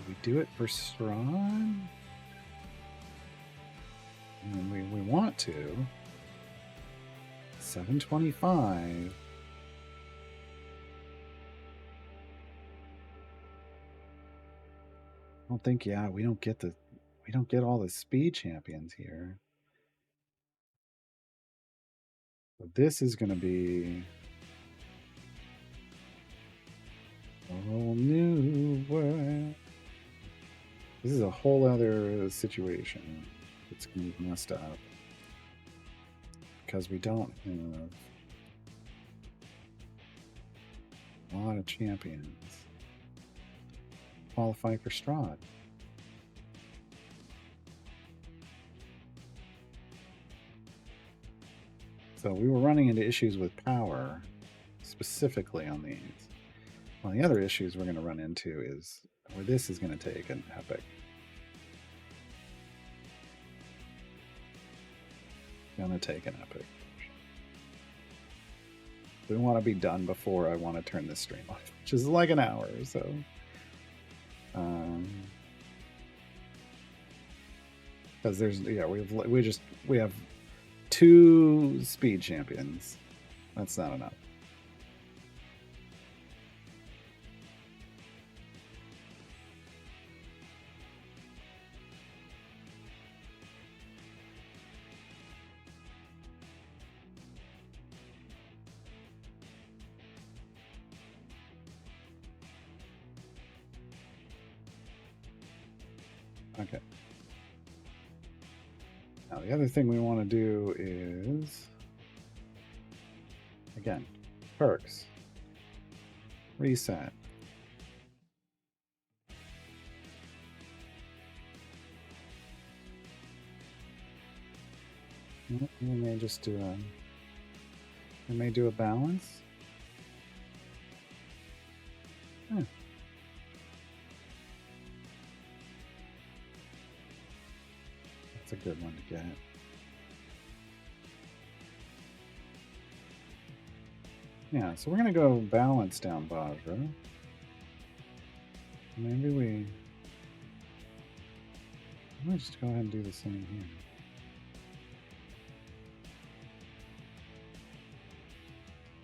we do it for Strahd? We want to. 725. I don't think, yeah, we don't get all the speed champions here. So this is going to be a whole new world. This is a whole other situation. It's going to be messed up because we don't have a lot of champions qualify for Strahd. So we were running into issues with power, specifically on these. Well, the other issues we're going to run into is where this is going to take an epic. Going to take an epic. We want to be done before I want to turn this stream off, which is like an hour or so. Because there's, yeah, we have 2 speed champions. That's not enough. Okay. Now the other thing we want to do is, again, perks. Reset. We may just do a balance. That's a good one to get. Yeah, so we're going to go balance down Vajra. Maybe we might just go ahead and do the same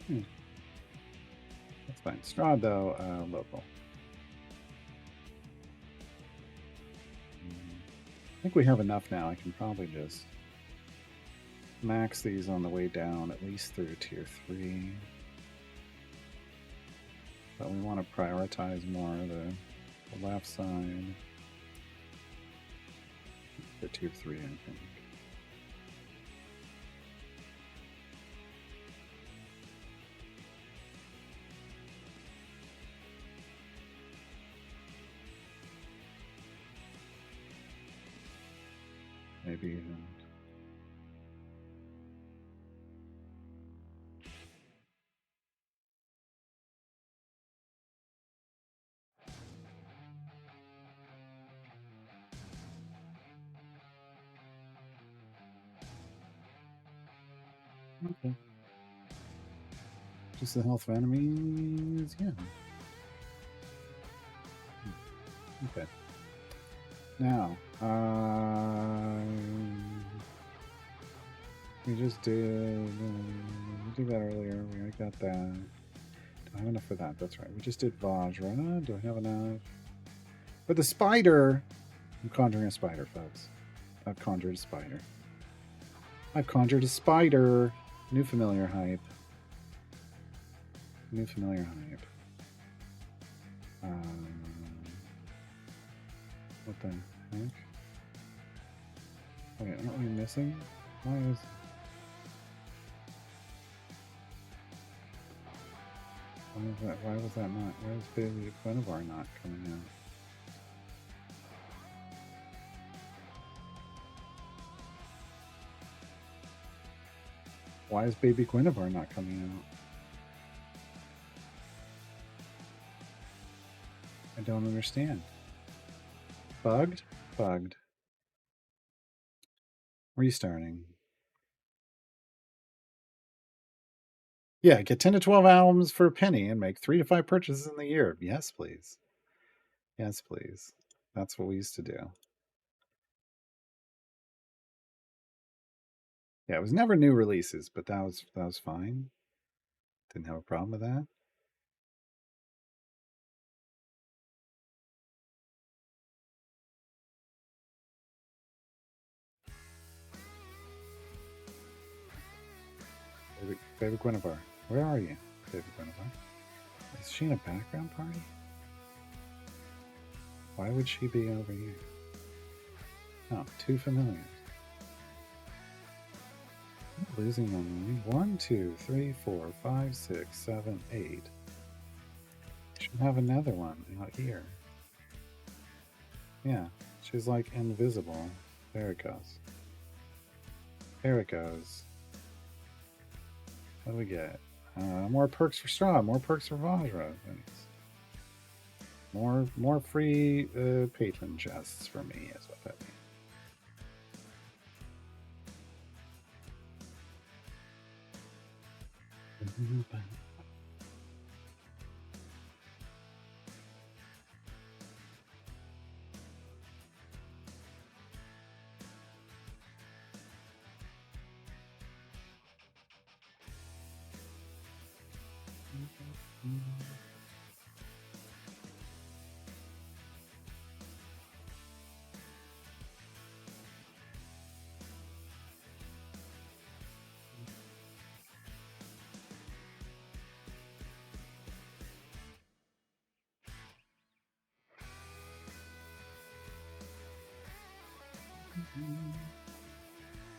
here. That's fine. Strahd, though, local. I think we have enough now. I can probably just max these on the way down, at least through tier 3. But we want to prioritize more the left side for tier 3, I think. Maybe even. Okay. Just the health of enemies, yeah. Okay. Now, we just did that earlier. We already got that. Do I have enough for that? That's right. We just did Vajra. Do I have enough? But the spider, I'm conjuring a spider, folks. I've conjured a spider. I've conjured a spider. New familiar hype. New familiar hype. What the heck? Okay, aren't we missing? Why was that? Why was that not? Why is Baby Guinevere not coming out? Why is Baby Guinevere not coming out? I don't understand. Bugged? Bugged. Restarting. Yeah, get 10 to 12 albums for a penny and make 3 to 5 purchases in the year. Yes, please. Yes, please. That's what we used to do. Yeah, it was never new releases, but that was fine. Didn't have a problem with that. Favorite Guinevere. Where are you, favorite Guinevere? Is she in a background party? Why would she be over here? Oh, 2 familiars. I'm losing memory. 1, 2, 3, 4, 5, 6, 7, 8. Should have another one out here. Yeah, she's like invisible. There it goes. There it goes. What do we get? More perks for Strahd, more perks for Vajra. More free patron chests for me is what that means.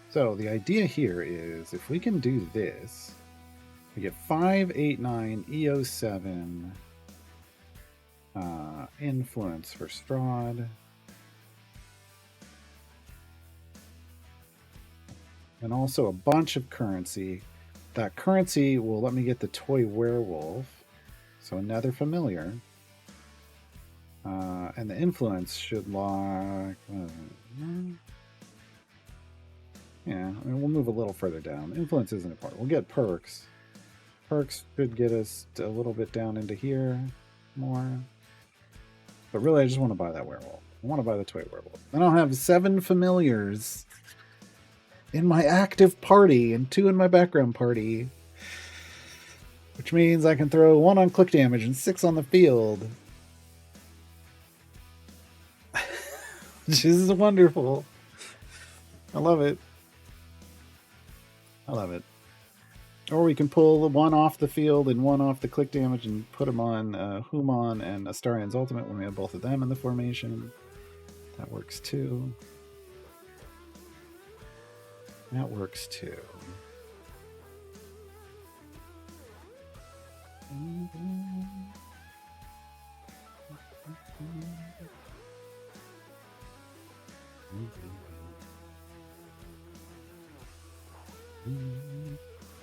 So the idea here is if we can do this, we get 5, 8, 9, EO7 influence for Strahd. And also a bunch of currency. That currency will let me get the toy werewolf. So another familiar. And the influence should lock... yeah, I mean, we'll move a little further down. Influence isn't important. We'll get perks. Perks should get us a little bit down into here more. But really, I just want to buy that werewolf. I want to buy the toy werewolf. Then I'll have 7 familiars in my active party and 2 in my background party. Which means I can throw 1 on click damage and 6 on the field. This is wonderful. I love it. I love it. Or we can pull 1 off the field and 1 off the click damage and put them on Humon and Astarian's ultimate when we have both of them in the formation. That works too. That works too.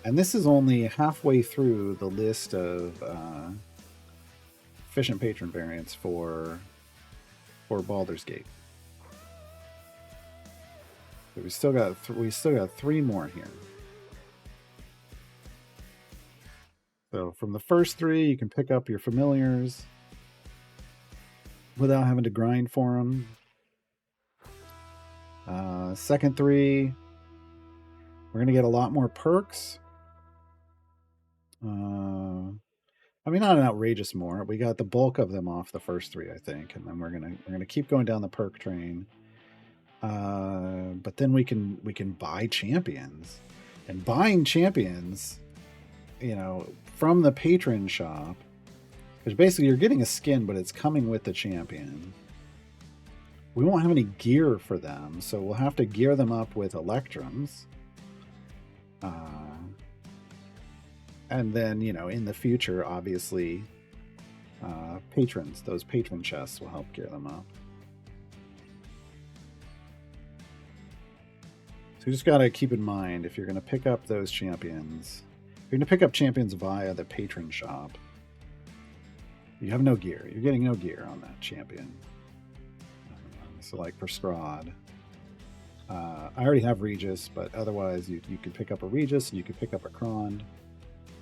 And this is only halfway through the list of efficient patron variants for Baldur's Gate. But we still got 3 more here. So from the first 3, you can pick up your familiars without having to grind for them. Second 3, we're going to get a lot more perks. I mean, not an outrageous more. We got the bulk of them off the first 3, I think, and then we're gonna keep going down the perk train. But then we can buy champions, and buying champions, you know, from the patron shop, because basically you're getting a skin, but it's coming with the champion. We won't have any gear for them, so we'll have to gear them up with electrums. And then, you know, in the future, obviously, patrons, those patron chests will help gear them up. So you just got to keep in mind, if you're going to pick up those champions, if you're going to pick up champions via the patron shop, you have no gear. You're getting no gear on that champion. So like for Strahd, I already have Regis, but otherwise you could pick up a Regis and you could pick up a Krond.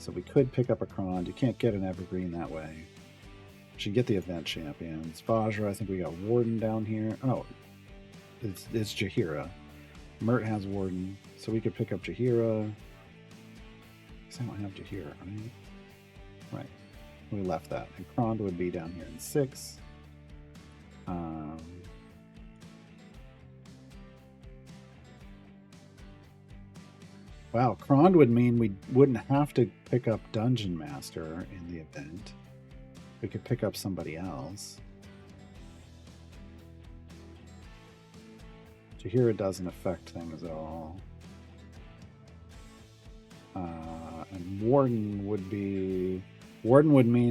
So we could pick up a Krond. You can't get an Evergreen that way. Should get the event champions. Vajra, I think we got Warden down here. Oh, it's Jaheira. Mert has Warden, so we could pick up Jaheira. I don't have Jaheira, right? Right. We left that. And Krond would be down here in 6. Wow, Krond would mean we wouldn't have to pick up Dungeon Master in the event. We could pick up somebody else. Jaheira doesn't affect things at all. And Warden would mean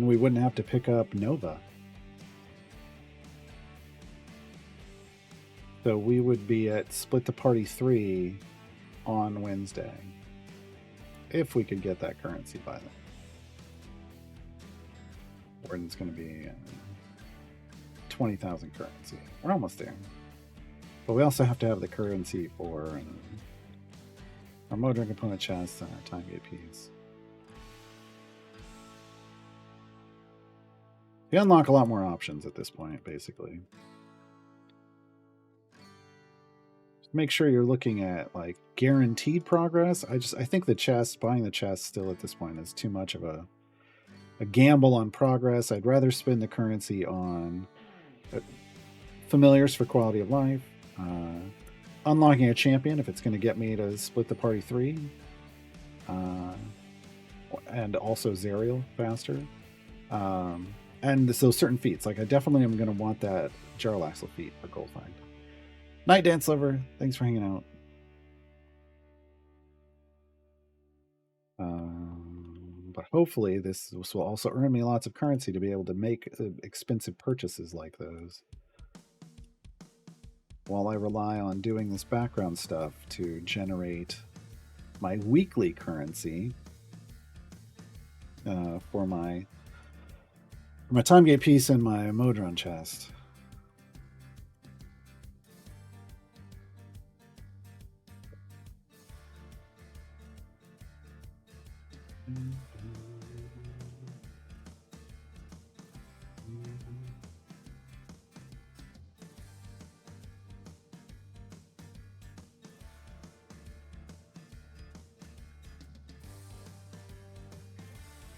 we wouldn't have to pick up Nova. So we would be at Split the Party 3 on Wednesday. If we could get that currency by then. Warden's going to be 20,000 currency. We're almost there. But we also have to have the currency for our Modron component chests and our time gate piece. You unlock a lot more options at this point, basically. Just make sure you're looking at like guaranteed progress. I think the chest, buying the chest still at this point is too much of a gamble on progress. I'd rather spend the currency on familiars for quality of life. Unlocking a champion if it's going to get me to split the party 3. And also Zerial faster. And so certain feats. Like I definitely am going to want that Jarlaxle feat for Gold Find. Night Dance Lover, thanks for hanging out. But hopefully this will also earn me lots of currency to be able to make expensive purchases like those. While I rely on doing this background stuff to generate my weekly currency for my time gate piece and my Modron chest.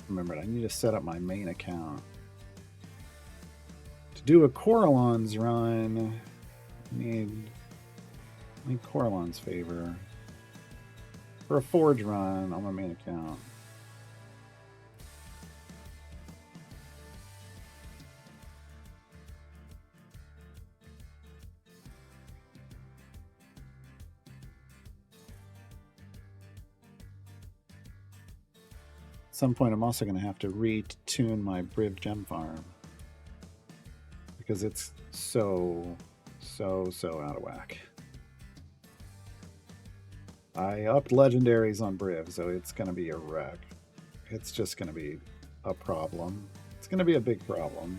Remember, I need to set up my main account. To do a Coralon's run, I need Coralon's favor. For a Forge run on my main account. At some point, I'm also going to have to retune my Briv Gem Farm. Because it's so out of whack. I upped legendaries on Briv, so it's going to be a wreck. It's just going to be a problem. It's going to be a big problem.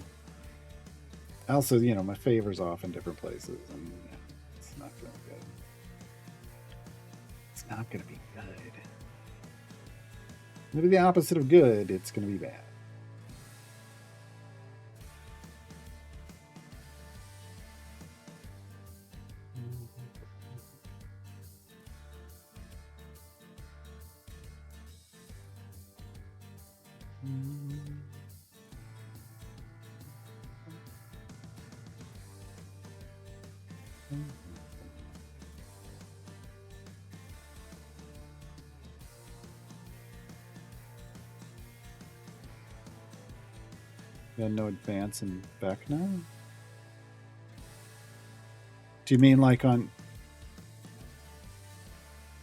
Also, you know, my favor's off in different places, and yeah, it's not going to be good. It's not going to be good. Maybe the opposite of good, it's going to be bad. No advance in Vecna? Do you mean like on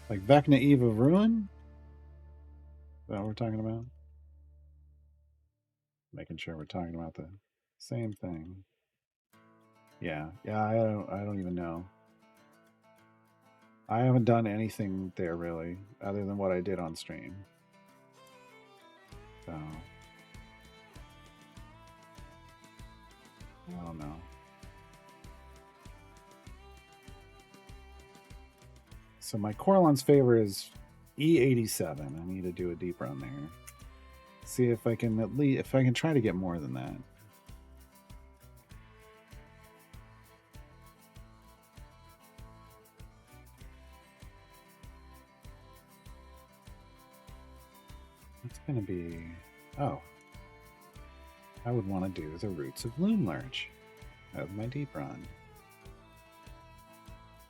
like Vecna Eve of Ruin? Is that what we're talking about? Making sure we're talking about the same thing. Yeah, I don't even know. I haven't done anything there really, other than what I did on stream. So I don't know. So my Coralon's favor is E87. I need to do a deep run there. See if I can try to get more than that. It's going to be... Oh. I would want to do the Roots of Loom Lurch of my deep run.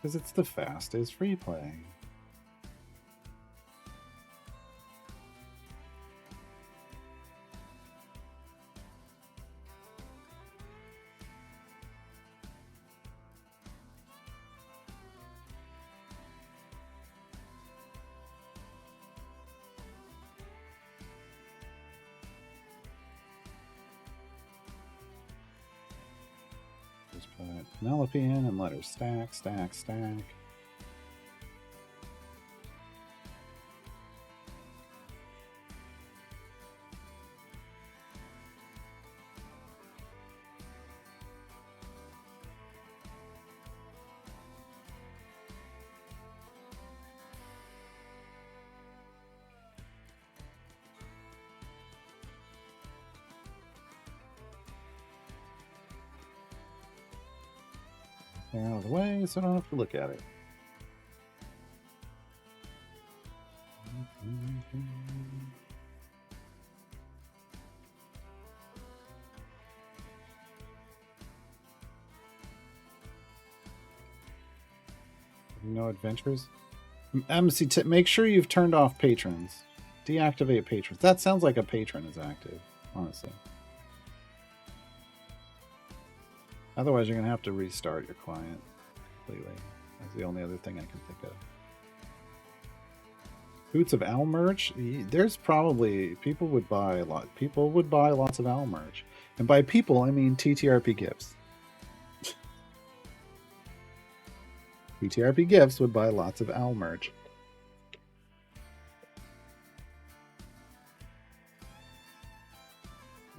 Because it's the fastest free play. Just put Penelope in and let her stack, stack, stack. They're out of the way, so I don't have to look at it. No adventures? Make sure you've turned off patrons. Deactivate patrons. That sounds like a patron is active, honestly. Otherwise, you're going to have to restart your client completely. That's the only other thing I can think of. Boots of Owl merch? There's probably... People would buy a lot. People would buy lots of Owl merch. And by people, I mean TTRP gifts. TTRP gifts would buy lots of Owl merch.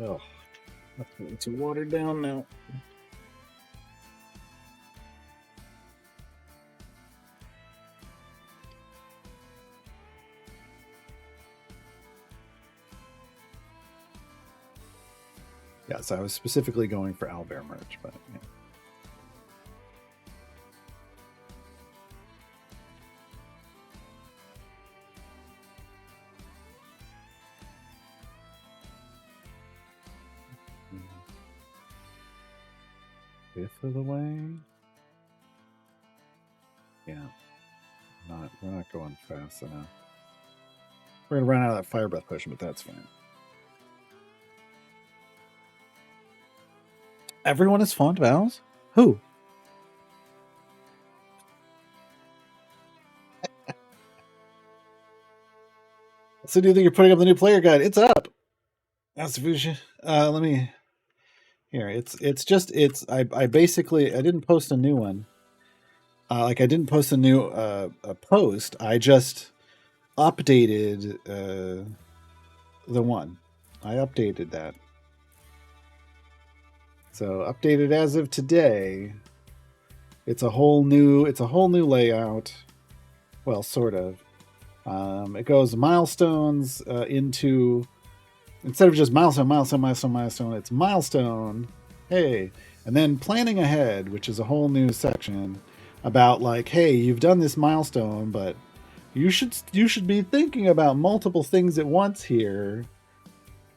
Oh, that's way too watered down now. Yes, I was specifically going for owlbear merch, but yeah. Fifth of the way. Yeah, we're not going fast enough. We're gonna run out of that fire breath potion, but that's fine. Everyone is fond of owls? Who? So do you think you're putting up the new player guide? It's up. That's let me here. I basically I didn't post a new one. I didn't post a new a post. I just updated the one. I updated that. So updated as of today. It's a whole new layout. Well, sort of. It goes milestones into, instead of just milestone, it's milestone. Hey, and then planning ahead, which is a whole new section about like, hey, you've done this milestone, but you should be thinking about multiple things at once here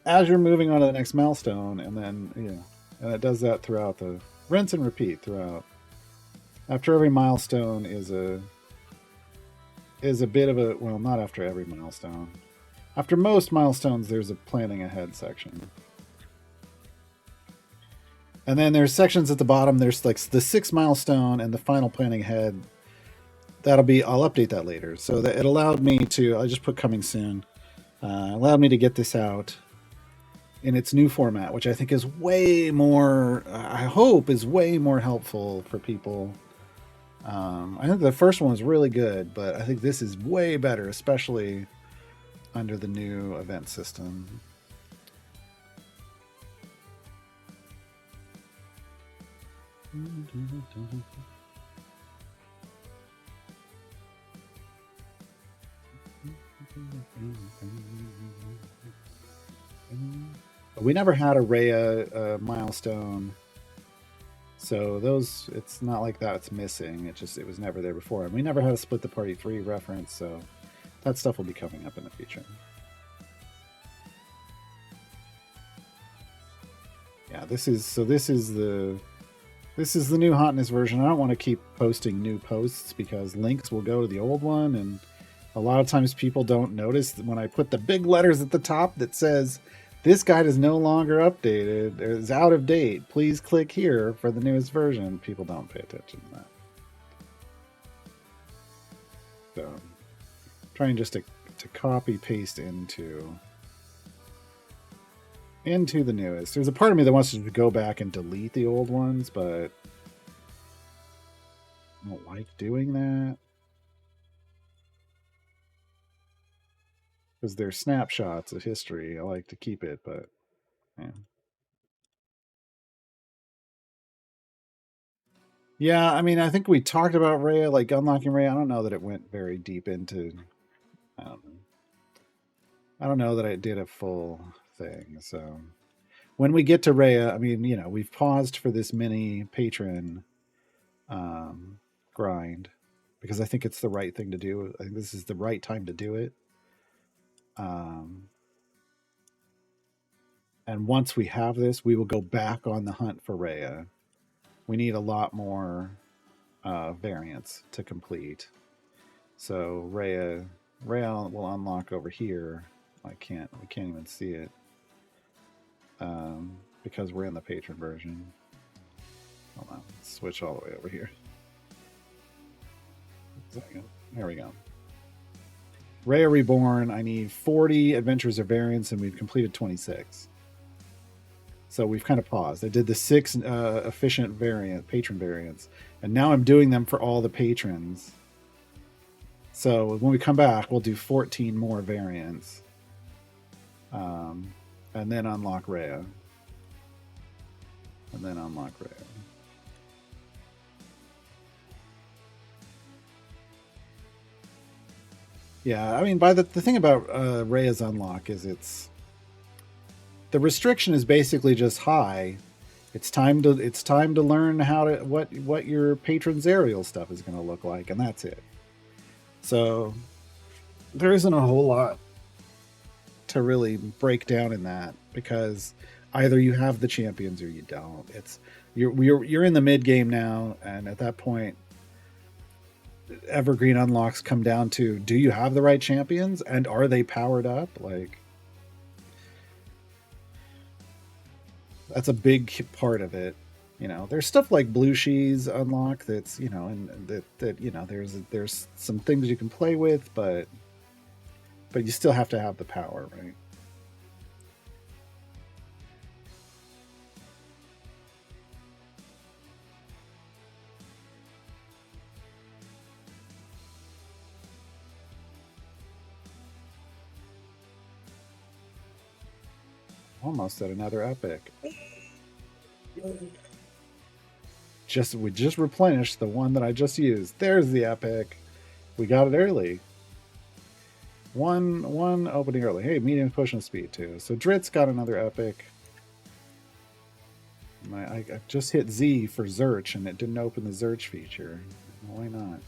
as you're moving on to the next milestone, and then and it does that throughout the rinse and repeat throughout. After every milestone is a bit of a, well, not after every milestone. After most milestones, there's a planning ahead section. And then there's sections at the bottom. There's like the 6th milestone and the final planning ahead. I'll update that later. So that it allowed me to, I just put coming soon. Allowed me to get this out in its new format, which I think is way more, I hope is way more helpful for people. I think the first one was really good, but I think this is way better, especially under the new event system. We never had a Rhea milestone, so those, it's not like that's missing. It was never there before, and we never had a split the party 3 reference, so that stuff will be coming up in the future. Yeah, this is the new hotness version. I don't want to keep posting new posts because links will go to the old one, and a lot of times people don't notice that when I put the big letters at the top that says this guide is no longer updated, or is out of date. Please click here for the newest version. People don't pay attention to that. So I'm trying just to copy paste into the newest. There's a part of me that wants to go back and delete the old ones, but I don't like doing that because they're snapshots of history. I like to keep it, but yeah. Yeah, I mean, I think we talked about Rhea, like unlocking Rhea. I don't know that it went very deep into. I don't know that I did a full thing. So when we get to Rhea, I mean, you know, we've paused for this mini patron grind because I think it's the right thing to do. I think this is the right time to do it. And once we have this, we will go back on the hunt for Rhea. We need a lot more variants to complete. So Rhea will unlock over here. We can't even see it because we're in the patron version. Hold on, let's switch all the way over here. There we go. Rhea Reborn, I need 40 Adventures of Variants, and we've completed 26. So we've kind of paused. I did the 6 efficient patron variants, and now I'm doing them for all the patrons. So when we come back, we'll do 14 more variants, and then unlock Rhea. Yeah, I mean, by the thing about Rhea's unlock is the restriction is basically just high. It's time to learn how to what your patron's aerial stuff is going to look like, and that's it. So there isn't a whole lot to really break down in that because either you have the champions or you don't. You're in the mid game now, and at that point, evergreen unlocks come down to: do you have the right champions, and are they powered up? Like, that's a big part of it. You know, there's stuff like Blue She's unlock that's, you know, and that you know, there's some things you can play with, but you still have to have the power, right? Almost at another epic. We just replenished the one that I just used. There's the epic. We got it early. One opening early. Hey, medium pushing speed too. So Dritz got another epic. I just hit Z for Zerch and it didn't open the Zerch feature. Why not?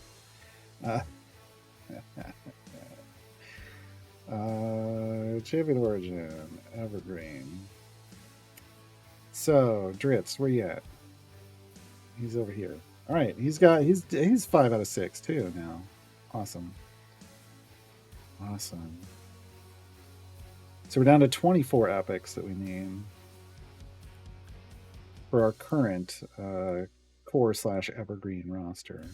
Champion Origin, Evergreen. So Dritz, where you at? He's over here. All right, he's 5 out of 6 too now. Awesome. So we're down to 24 epics that we need for our current core/evergreen roster.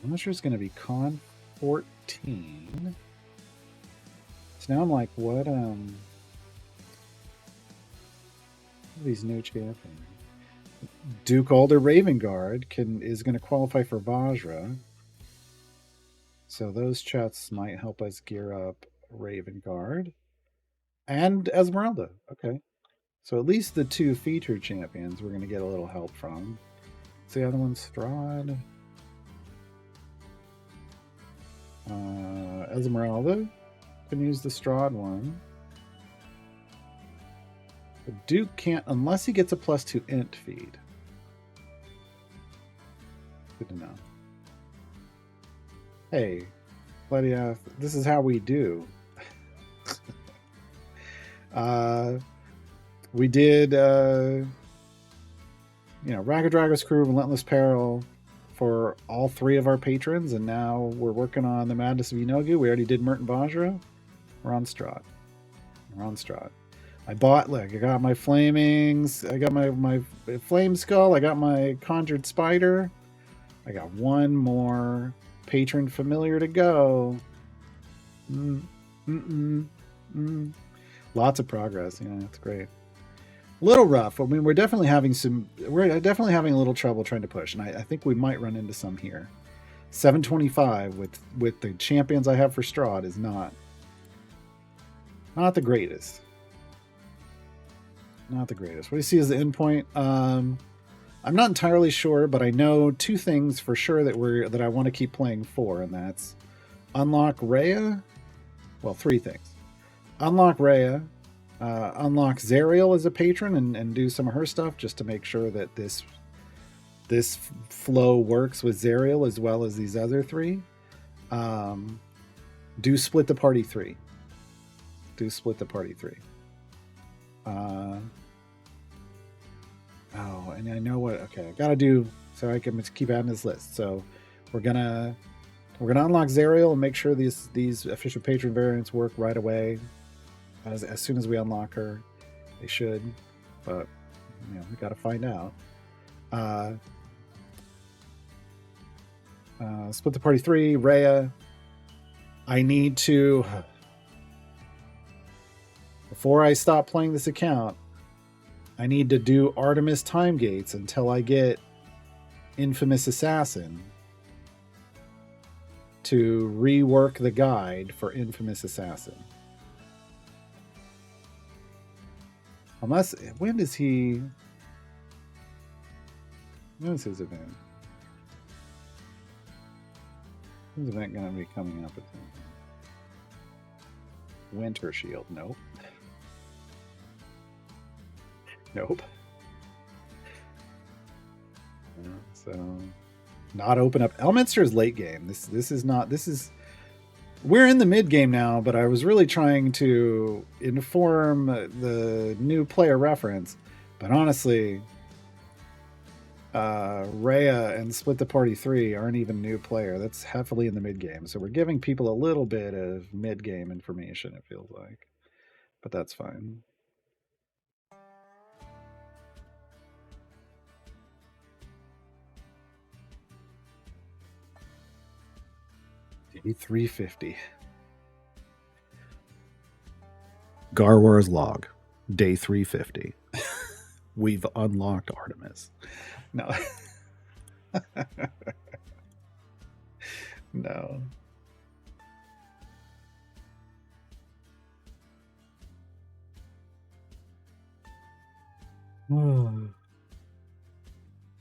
I'm not sure it's going to be Con 14. So now I'm like, what are these new champions? Duke Alder Ravengard is going to qualify for Vajra. So those chats might help us gear up Ravengard. And Esmeralda. Okay. So at least the 2 featured champions we're going to get a little help from. So the other one's Strahd. Esmeralda can use the Strahd one. But Duke can't unless he gets a +2 int feed. Good to know. Hey, Lydia, this is how we do. We did, Ragged Drago's Crew, Relentless Peril for all 3 of our patrons, and now we're working on the Madness of Yeenoghu. We already did Mert and Vajra. We're on Strahd. I got my flamings. I got my flame skull. I got my conjured spider. I got one more patron familiar to go. Lots of progress. Yeah, that's great. A little rough. I mean, we're definitely having a little trouble trying to push, and I think we might run into some here. 725 with the champions I have for Strahd is not the greatest. Not the greatest. What do you see as the endpoint? I'm not entirely sure, but I know 2 things for sure that I want to keep playing for, and that's unlock Rhea. Well, 3 things. Unlock Rhea, unlock Zariel as a patron and do some of her stuff just to make sure that this flow works with Zariel as well as these other 3. Do split the party 3. And I know what. Okay, I gotta do so I can keep adding this list. So we're gonna unlock Zariel and make sure these official patron variants work right away. As soon as we unlock her, they should. But we gotta find out. Split the party 3, Rhea. I need to, before I stop playing this account, I need to do Artemis time gates until I get Infamous Assassin to rework the guide for Infamous Assassin. Unless, when is his event? When's the event going to be coming up? Winter Shield, nope. Nope. So, not open up. Elminster is late game. This is. We're in the mid game now, but I was really trying to inform the new player reference. But honestly, Rhea and Split the Party 3 aren't even new player. That's heavily in the mid game. So we're giving people a little bit of mid game information, it feels like. But that's fine. Day 350. Garwar's log. Day 350. We've unlocked Artemis. No. No.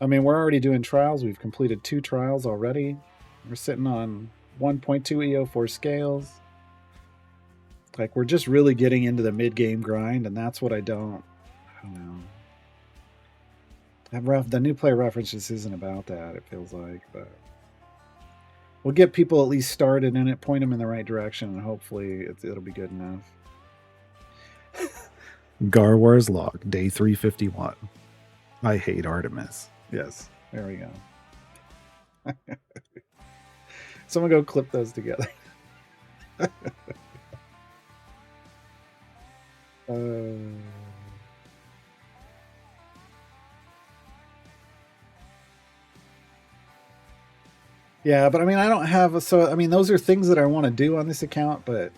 I mean, we're already doing trials. We've completed 2 trials already. We're sitting on 1.2 EO4 scales. Like, we're just really getting into the mid-game grind, and that's what I don't know. The new player reference just isn't about that, it feels like, but we'll get people at least started in it, point them in the right direction, and hopefully it'll be good enough. Garwar's log, day 351. I hate Artemis. Yes, there we go. Someone go clip those together. Yeah, but I mean, I don't have those are things that I want to do on this account, but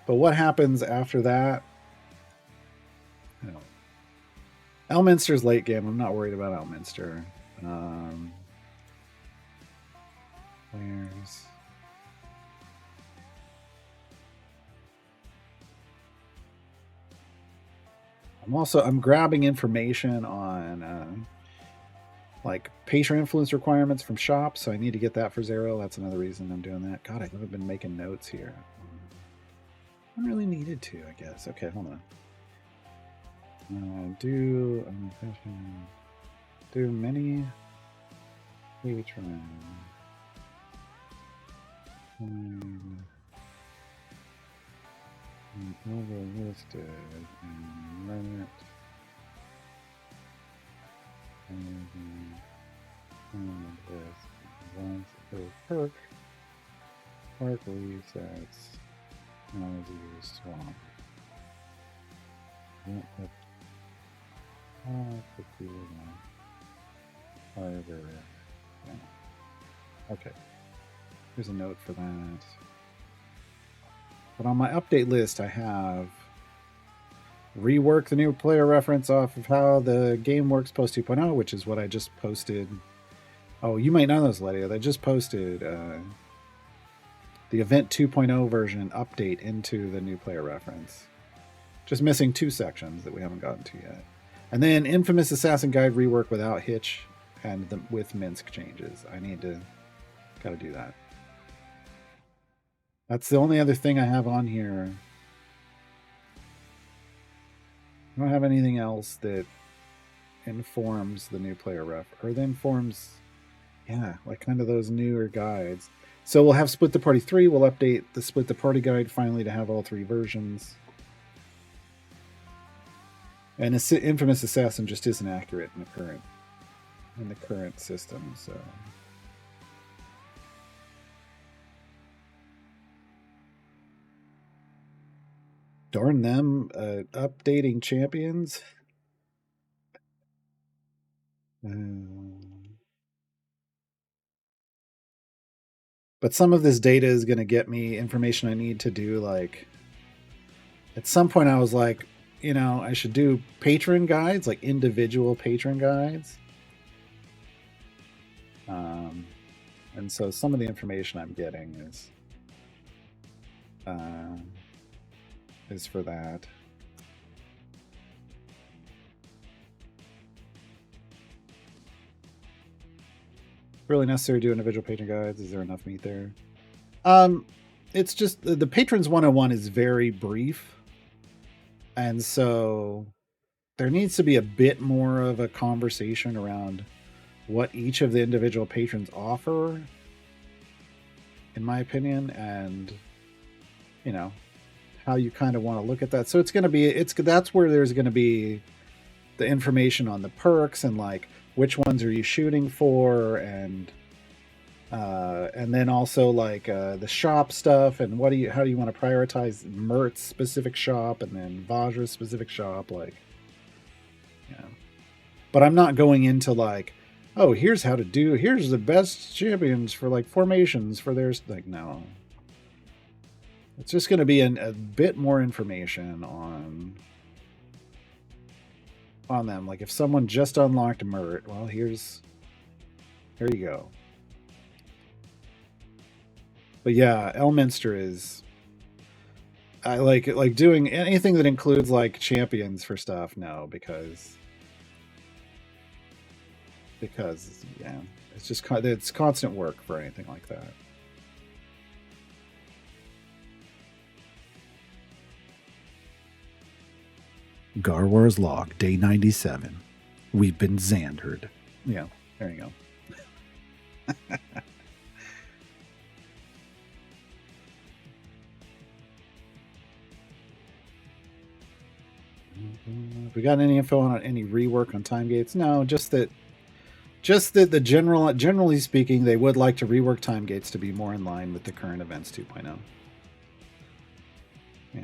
what happens after that? Elminster's late game. I'm not worried about Elminster. I'm grabbing information on like patron influence requirements from shops, so I need to get that for Zero. That's another reason I'm doing that. God, I haven't been making notes here. I really needed to, I guess. Okay, hold on. Do many Patron. Overlisted and run it. And this once a perk resets as you swap. However, yeah. Okay. Here's a note for that. But on my update list, I have rework the new player reference off of how the game works post 2.0, which is what I just posted. Oh, you might know this, Lydia. I just posted the event 2.0 version update into the new player reference. Just missing 2 sections that we haven't gotten to yet. And then Infamous Assassin Guide rework without hitch and with Minsk changes. I need to gotta do that. That's the only other thing I have on here. I don't have anything else that informs the new player ref, or that informs, yeah, like kind of those newer guides. So we'll have Split the Party 3. We'll update the Split the Party guide finally to have all 3 versions. And Infamous Assassin just isn't accurate in the current system, so. Darn them, updating champions. But some of this data is going to get me information I need to do. Like, at some point, I was like, you know, I should do patron guides, like individual patron guides. And so some of the information I'm getting is for that. Really necessary to do individual patron guides? Is there enough meat there? It's just the Patrons 101 is very brief. And so there needs to be a bit more of a conversation around what each of the individual patrons offer, in my opinion, and, you know, how you kind of want to look at that. So it's going to be, that's where there's going to be the information on the perks and like which ones are you shooting for, and then also like the shop stuff and how do you want to prioritize Mert's specific shop and then Vajra's specific shop, like, yeah. But I'm not going into like, oh, here's the best champions for like formations for theirs. Like, no. It's just going to be a bit more information on them. Like if someone just unlocked Mert, well, here you go. But yeah, Elminster is, I like doing anything that includes like champions for stuff. No, because yeah, it's constant work for anything like that. Garwar's log, day 97. We've been Xandered. Yeah, there you go. We got any info on any rework on time gates? No, just that the generally speaking, they would like to rework time gates to be more in line with the current events 2.0. Yeah.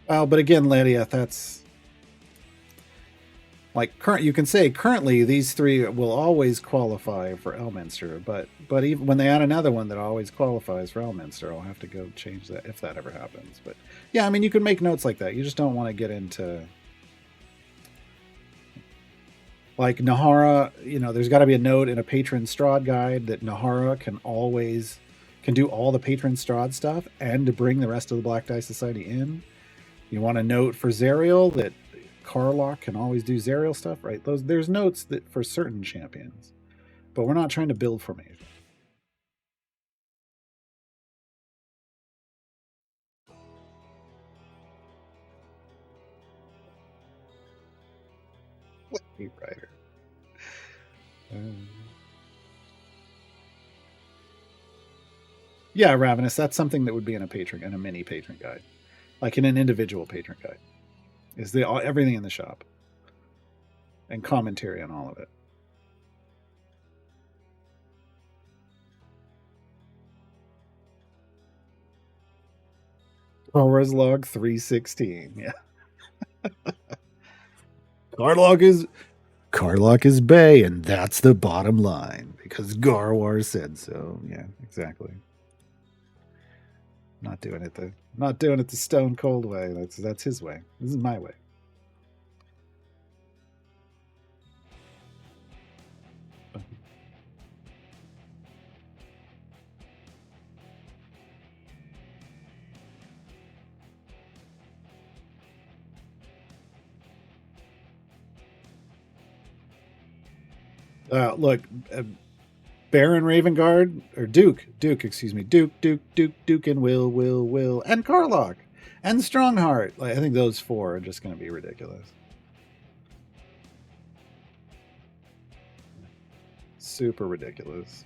Well, but again, Lydia, that's like you can say currently these 3 will always qualify for Elminster, but even when they add another one that always qualifies for Elminster, I'll have to go change that if that ever happens. But yeah, I mean, you can make notes like that. You just don't want to get into like Nahara. You know, there's got to be a note in a patron Strahd guide that Nahara can do all the patron Strahd stuff and to bring the rest of the Black Dice Society in. You want a note for Zariel that Karlach can always do Zariel stuff, right? There's notes that for certain champions, but we're not trying to build formation. Cape Rider. Yeah, Ravenous. That's something that would be in a mini patron guide, like in an individual patron guide. Is everything in the shop and commentary on all of it. Horrors log 316. Yeah. Carlock is Bay, and that's the bottom line because Garwar said so. Yeah, exactly. Not doing it the stone cold way. That's his way. This is my way. Look, Baron Ravengard or Duke, excuse me, Duke, and Will, and Carlock, and Strongheart. Like, I think those four are just going to be ridiculous. Super ridiculous.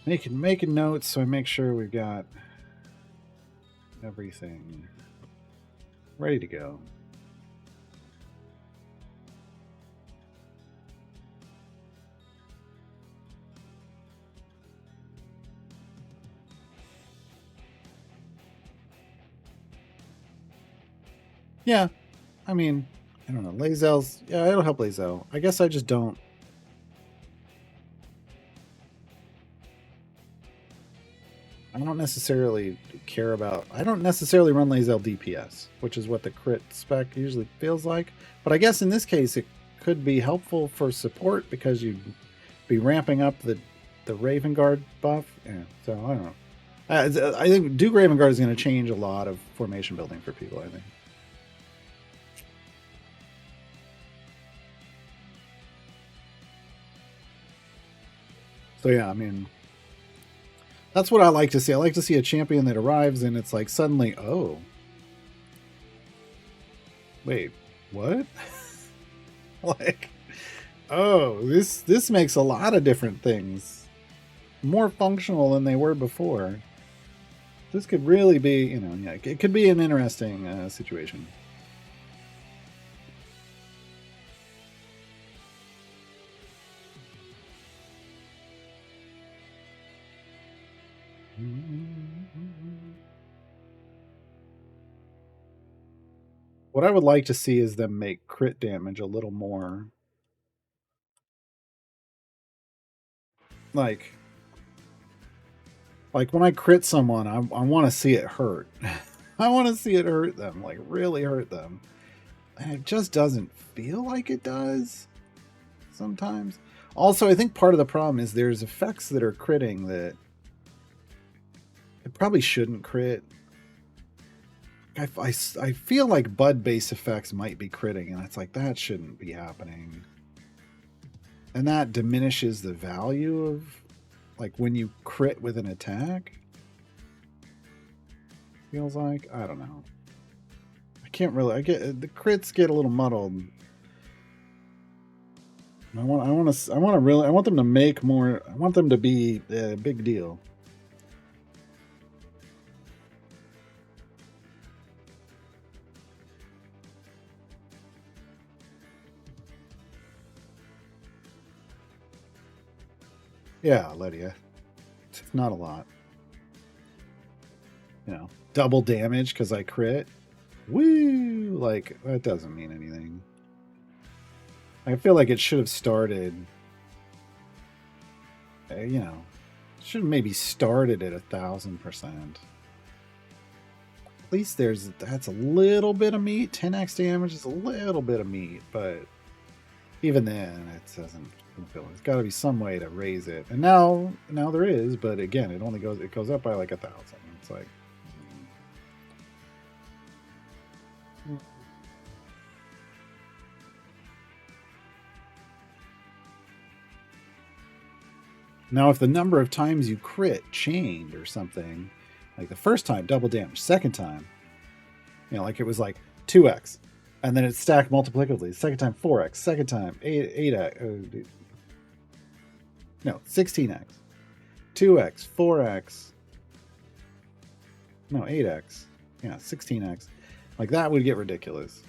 Making notes so I make sure we've got everything ready to go. Yeah, I mean, I don't know. Lae'zel's, yeah, it'll help Lae'zel. I guess I just don't. I don't necessarily care about. I don't necessarily run Lae'zel DPS, which is what the crit spec usually feels like. But I guess in this case, it could be helpful for support because you'd be ramping up the Raven Guard buff. Yeah, so I don't know. I think Duke Raven Guard is going to change a lot of formation building for people. I think. So yeah, I mean, that's what I like to see. I like to see a champion that arrives and it's like suddenly, oh, wait, what? Like, oh, this makes a lot of different things more functional than they were before. This could really be, you know, yeah, it could be an interesting situation. What I would like to see is them make crit damage a little more. Like when I crit someone, I want to see it hurt. I want to see it hurt them, like really hurt them. And it just doesn't feel like it does sometimes. Also, I think part of the problem is there's effects that are critting that it probably shouldn't crit. I feel like Bud-based effects might be critting, and it's like, that shouldn't be happening. And that diminishes the value of like when you crit with an attack. Feels like, I don't know. I can't really. The crits get a little muddled. I want them to make more. I want them to be a big deal. Yeah, Lydia. It's not a lot. You know, double damage because I crit. Woo! Like, that doesn't mean anything. I feel like it should have started. You know, should have maybe started at 1,000%. At least that's a little bit of meat. 10x damage is a little bit of meat, but even then, it doesn't. There's got to be some way to raise it, and now there is, but again, it goes up by like 1,000. It's like. Now, if the number of times you crit chained or something, like the first time, double damage, second time, you know, like it was like 2x, and then it stacked multiplicatively. Second time, 4x. Second time, 8x. No, 16x. 2x, 4x. No, 8x. Yeah, 16x. Like that would get ridiculous.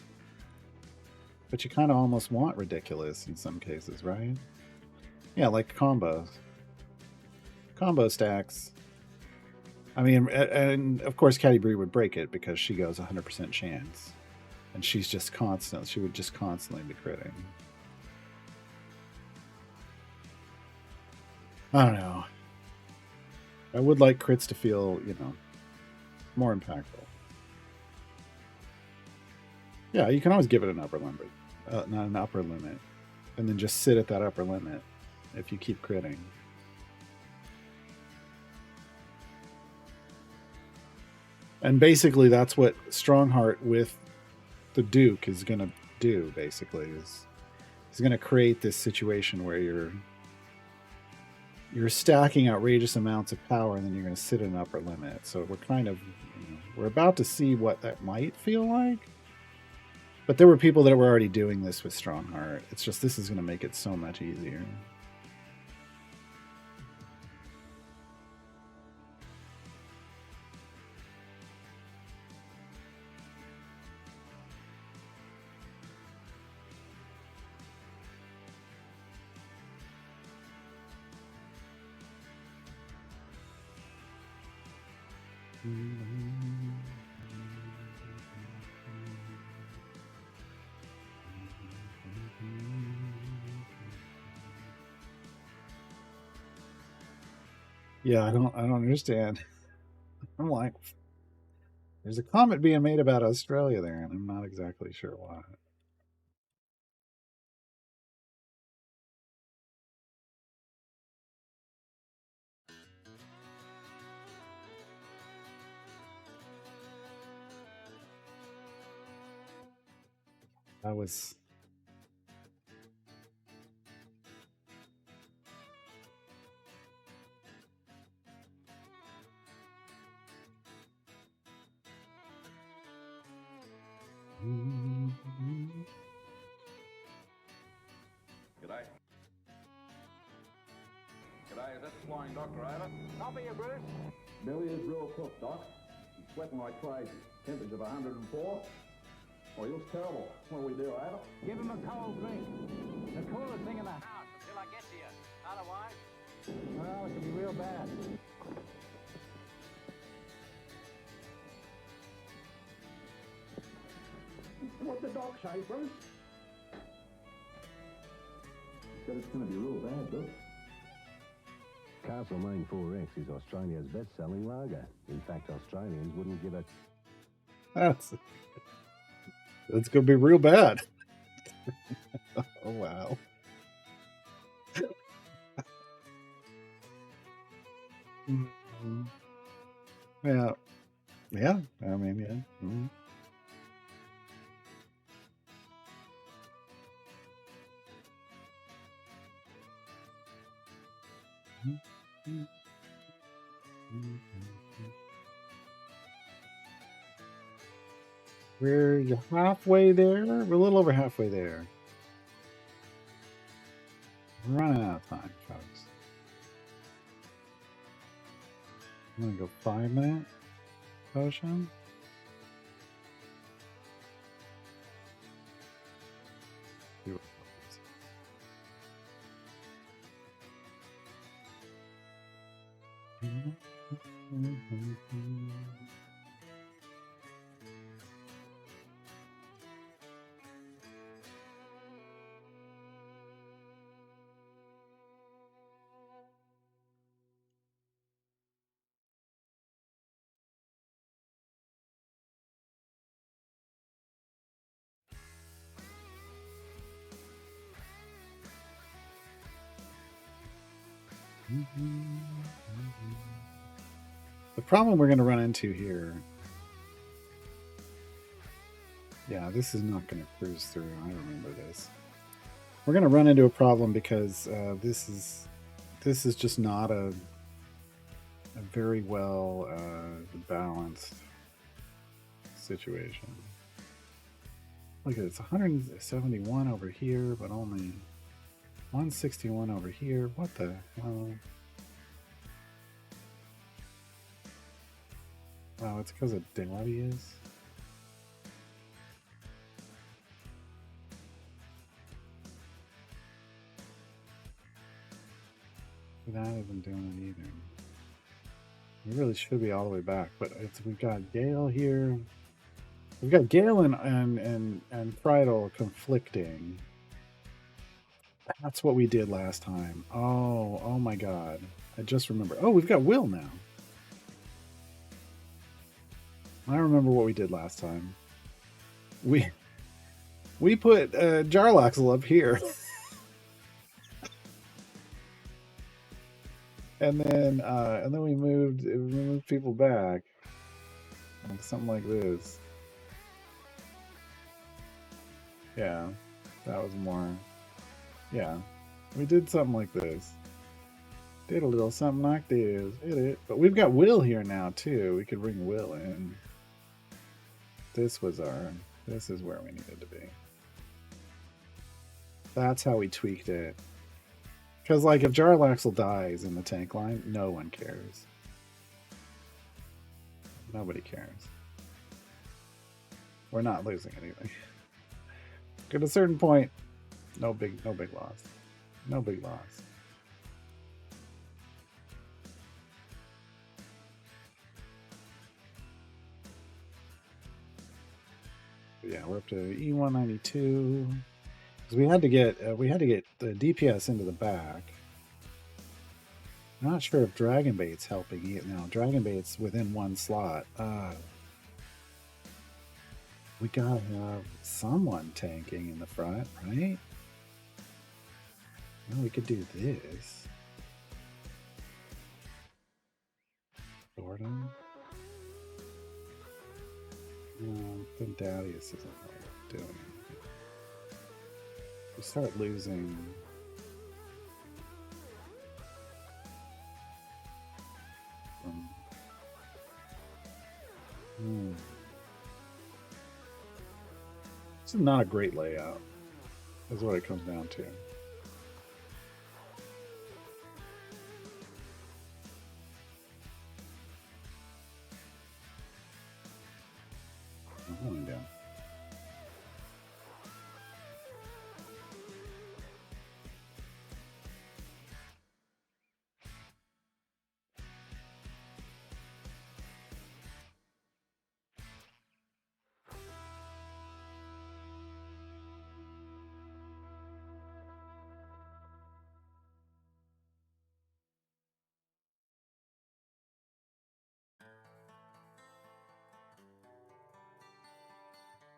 But you kind of almost want ridiculous in some cases, right? Yeah, like combos. Combo stacks. I mean, and of course, Caddy Bree would break it because she goes 100% chance. And she's just constant. She would just constantly be critting. I don't know. I would like crits to feel, you know, more impactful. Yeah, you can always give it an upper limit. Not an upper limit. And then just sit at that upper limit if you keep critting. And basically, that's what Strongheart with the Duke is going to do, basically. He's going to create this situation where you're stacking outrageous amounts of power, and then you're going to sit at an upper limit. So we're kind of, you know, we're about to see what that might feel like. But there were people that were already doing this with Strongheart. It's just this is going to make it so much easier. Yeah, I don't understand. I'm like, there's a comment being made about Australia there, and I'm not exactly sure why. I was. G'day. G'day, is that the flying doctor over? Copy you, Bruce. Billy is real cook, Doc. He's sweating like crazy. Temperature of 104. Oh, he looks terrible. What do we do, over? Give him a cold drink. The coolest thing in the house until I get to you. Otherwise, well, it could be real bad. What'd the doc say, Bruce? He said it's going to be real bad, Bill. Castlemaine 4X is Australia's best-selling lager. In fact, Australians wouldn't give a... That's going to be real bad. Oh, wow. Yeah. Yeah. I mean, yeah. Mm-hmm. We're halfway there. We're a little over halfway there. We're running out of time, folks. I'm gonna go 5-minute potion. See what happens. The problem we're going to run into here. Yeah, this is not going to cruise through. I remember this. We're going to run into a problem because this is just not a very well balanced situation. Look at it, it's 171 over here, but only 161 over here. What the hell? Oh, it's because of Darius. That isn't doing it either. We really should be all the way back, but we've got Gale here. We've got Gale and Friedel conflicting. That's what we did last time. Oh my god. I just remember. Oh, we've got Will now. I remember what we did last time. We put Jarlaxle up here. and then we moved people back. Like something like this. Yeah. That was more. Yeah. We did something like this. Did a little something like this. Did it. But we've got Will here now too. We could bring Will in. This is where we needed to be. That's how we tweaked it. Because, like, if Jarlaxle dies in the tank line, no one cares. Nobody cares. We're not losing anything. At a certain point, no big loss. No big loss. Yeah, we're up to E192. Because we had to get the DPS into the back. I'm not sure if Dragonbait's helping either. No, Dragonbait's within one slot. We gotta have someone tanking in the front, right? Well, we could do this. Jordan. No, then Darius isn't really doing it. We start losing. This is not a great layout, is what it comes down to. I'm going down.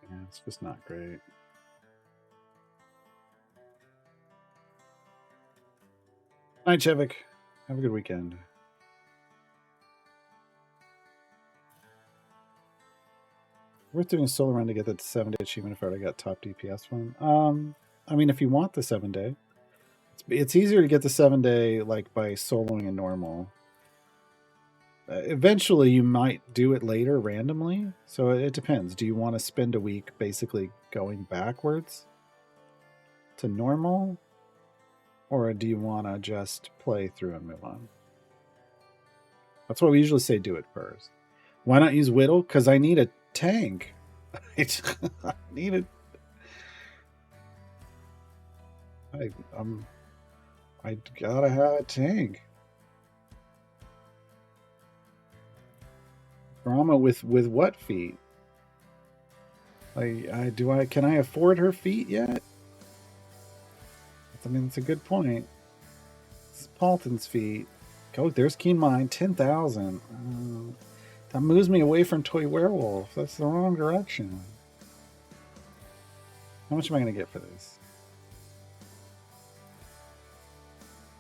Yeah, it's just not great. Night, Chevik. Have a good weekend. Worth doing a solo run to get that 7-day achievement if I already got top DPS one. I mean, if you want the 7-day, It's easier to get the 7-day like by soloing in normal. Eventually, you might do it later randomly. So it depends. Do you want to spend a week basically going backwards to normal? Or do you want to just play through and move on? That's why we usually say do it first. Why not use Whittle? Because I need a tank. I need it. I gotta have a tank. Brahma with what feet? Can I afford her feet yet? I mean, it's a good point. It's Paulton's feet. Oh, there's Keen Mind, 10,000. That moves me away from Toy Werewolf. That's the wrong direction. How much am I going to get for this?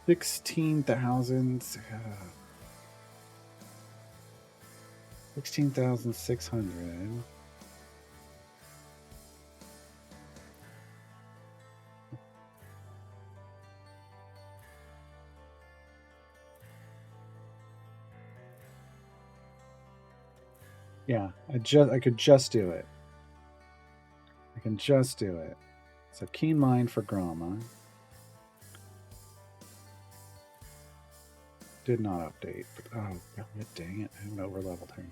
16,000. 16,600. Yeah, I could just do it. I can just do it. So Keen Mind for Grama. Did not update. But, oh, dang it. I haven't over-leveled her.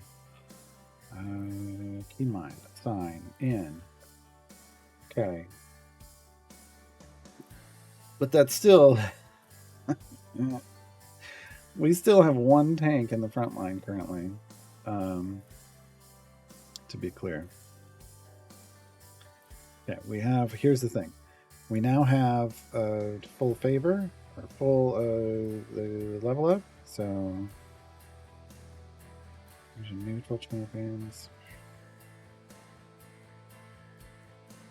Keen Mind. Sign. In. Okay. But that's still... we still have one tank in the front line currently. To be clear. Yeah, we have... Here's the thing. We now have full favor. Or full level up. So... There's a neutral champions.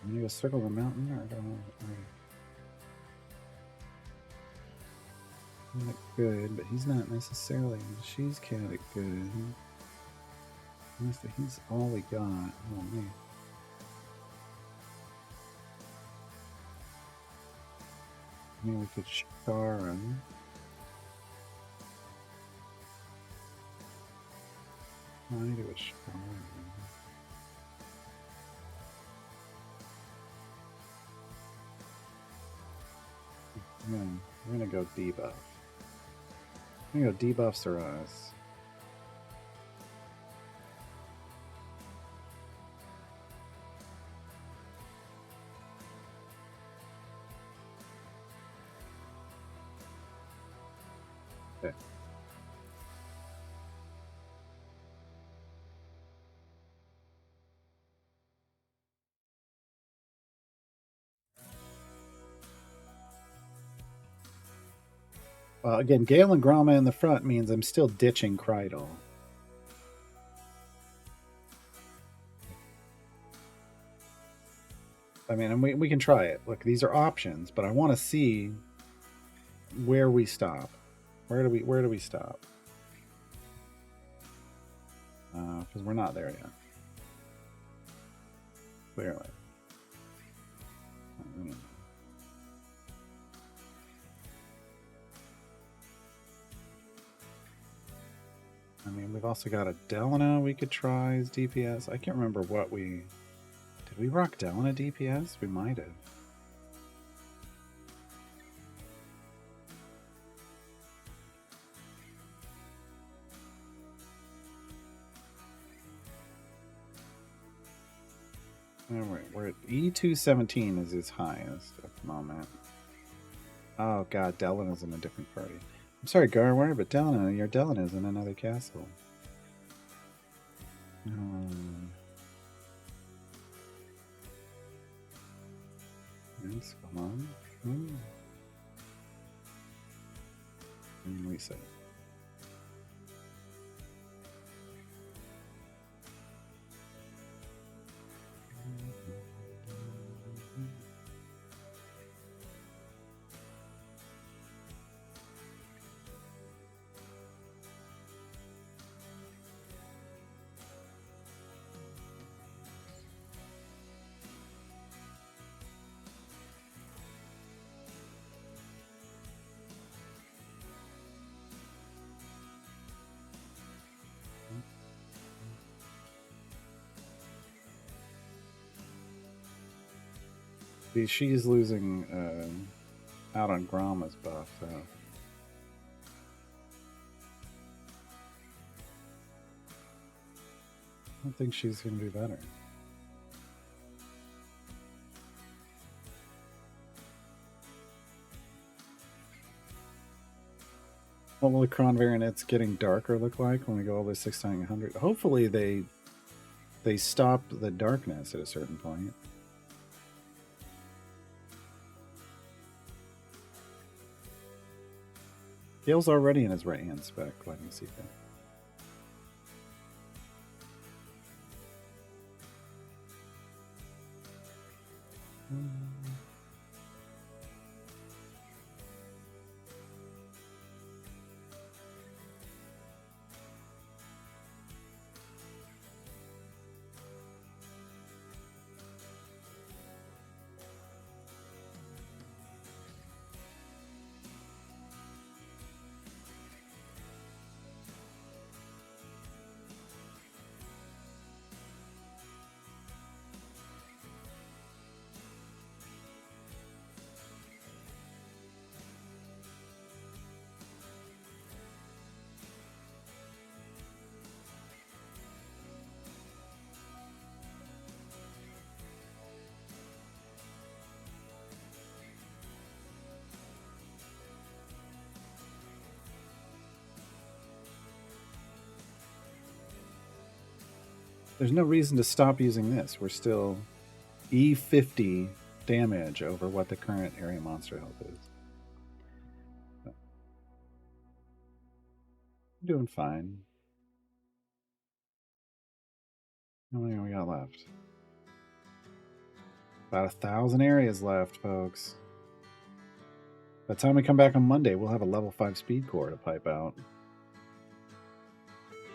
I'm gonna go circle the mountain, or don't know. Not good, but he's not necessarily. She's kind of good. He's all we got. Oh man. I mean, we could star him. I do a star. We're gonna go debuff. I'm gonna go debuff Saraz. Okay. Well, again, Gale and Grama in the front means I'm still ditching Krydal. I mean, and we can try it. Look, these are options, but I want to see where we stop. Where do we stop? Because we're not there yet. Clearly. I mean, we've also got a Delana we could try as DPS. I can't remember what we... Did we rock Delana DPS? We might have. We're at E217 is his highest at the moment. Oh god, Delana's in a different party. I'm sorry, Garwar, but Delana, your Delana's in another castle. Yes, come on. And reset. She's losing out on Gromma's buff, so. I don't think she's going to do better. What will the Kron variants getting darker look like when we go all the 600? Hopefully they stop the darkness at a certain point. Gale's already in his right hand spec, Lightning Seeker. There's no reason to stop using this. We're still E50 damage over what the current area monster health is. So, I'm doing fine. How many we got left? About 1,000 areas left, folks. By the time we come back on Monday, we'll have a level 5 speed core to pipe out.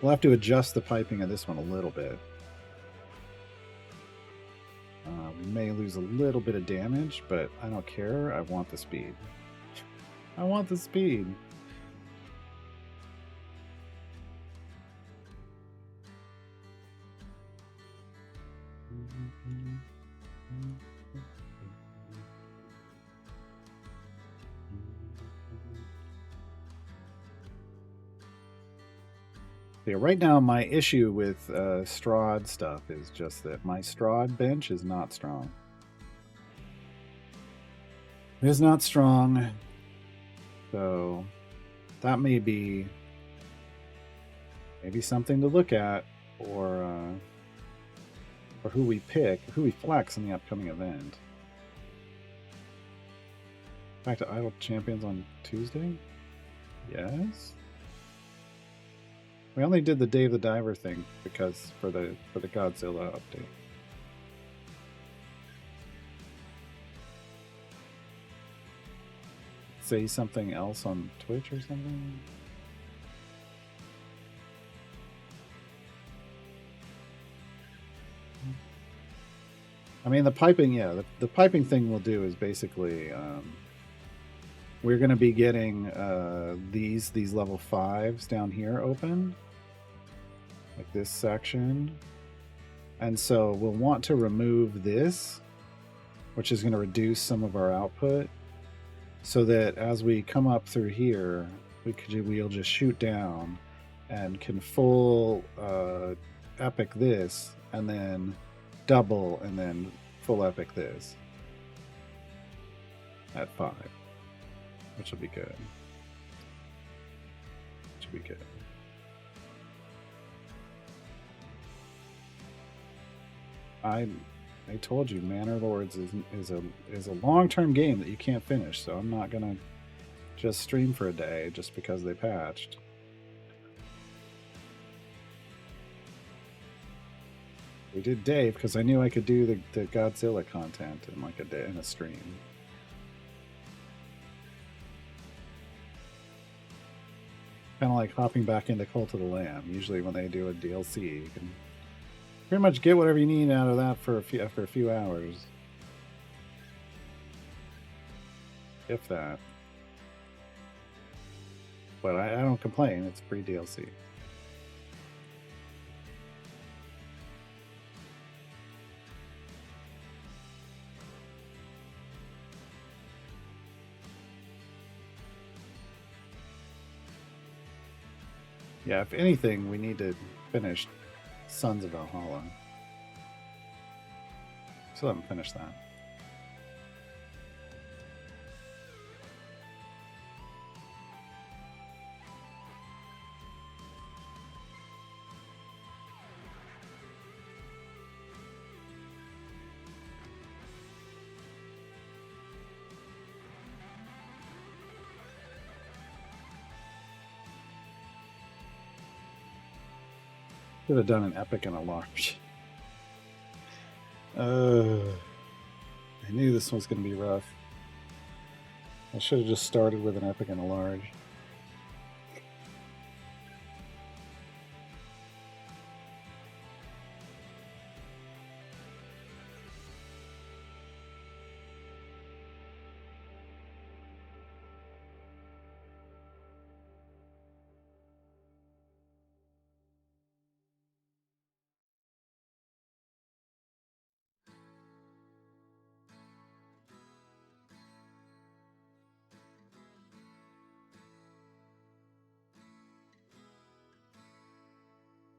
We'll have to adjust the piping of this one a little bit. We may lose a little bit of damage, but I don't care. I want the speed. I want the speed. Yeah, right now my issue with Strahd stuff is just that my Strahd bench is not strong. It is not strong, so that may be maybe something to look at, or who we pick, who we flex in the upcoming event. Back to Idle Champions on Tuesday? Yes. We only did the Dave the Diver thing because for the Godzilla update. Say something else on Twitch or something? I mean, the piping, yeah, the piping thing we'll do is basically we're going to be getting these level 5s down here open, like this section. And so we'll want to remove this, which is going to reduce some of our output, so that as we come up through here, we'll just shoot down and can full epic this, and then double, and then full epic this at 5. Which will be good. Which will be good. I told you, Manor Lords is a long-term game that you can't finish, so I'm not gonna just stream for a day just because they patched. We did Dave because I knew I could do the Godzilla content in like a day in a stream. Kind of like hopping back into Cult of the Lamb. Usually when they do a DLC, you can pretty much get whatever you need out of that after a few hours. If that. But I don't complain, it's free DLC. Yeah, if anything, we need to finish Sons of Valhalla. Still haven't finished that. Should have done an epic and a large. I knew this was going to be rough. I should have just started with an epic and a large.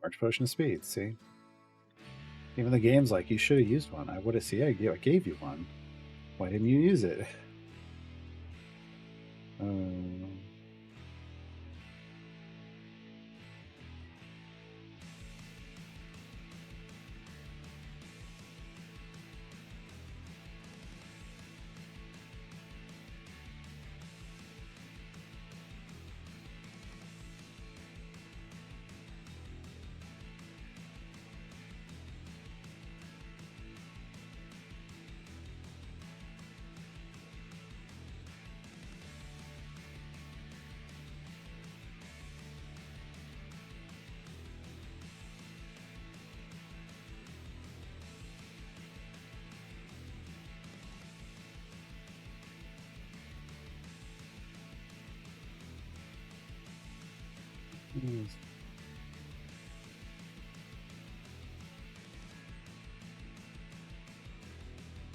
Large potion of speed, see? Even the game's like, you should have used one. I would have, see, I gave you one. Why didn't you use it?